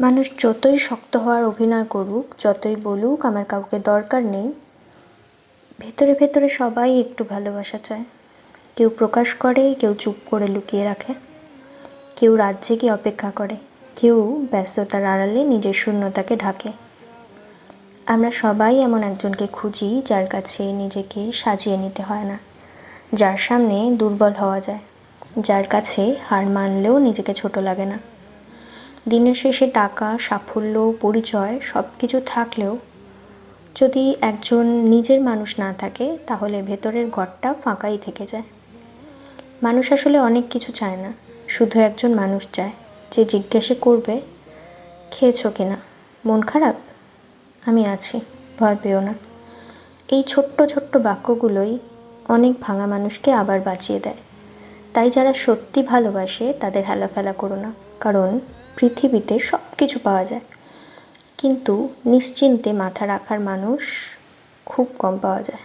মানুষ যতই শক্ত হওয়ার অভিনয় করুক, যতই বলুক আমার কাউকে দরকার নেই, ভেতরে ভেতরে সবাই একটু ভালোবাসা চায়। কেউ প্রকাশ করে, কেউ চুপ করে লুকিয়ে রাখে, কেউ রাত জেগে অপেক্ষা করে, কেউ ব্যস্ততার আড়ালে নিজের শূন্যতাকে ঢাকে। আমরা সবাই এমন একজনকে খুঁজি যার কাছে নিজেকে সাজিয়ে নিতে হয় না, যার সামনে দুর্বল হওয়া যায়, যার কাছে হার মানলেও নিজেকে ছোট লাগে না। দিনের শেষে টাকা, সাফল্য, পরিচয় সব কিছু থাকলেও যদি একজন নিজের মানুষ না থাকে, তাহলে ভেতরের ঘরটা ফাঁকাই থেকে যায়। মানুষ আসলে অনেক কিছু চায় না, শুধু একজন মানুষ চায় যে জিজ্ঞাসা করবে, খেয়েছো কিনা, মন খারাপ, আমি আছি, ভয় পেও না। এই ছোট্ট ছোট্ট বাক্যগুলোই অনেক ভাঙা মানুষকে আবার বাঁচিয়ে দেয়। তাই যারা সত্যি ভালোবাসে তাদের হেলাফেলা করো না, কারণ পৃথিবীতে সব কিছু পাওয়া যায়, কিন্তু নিশ্চিন্তে মাথা রাখার মানুষ খুব কম পাওয়া যায়।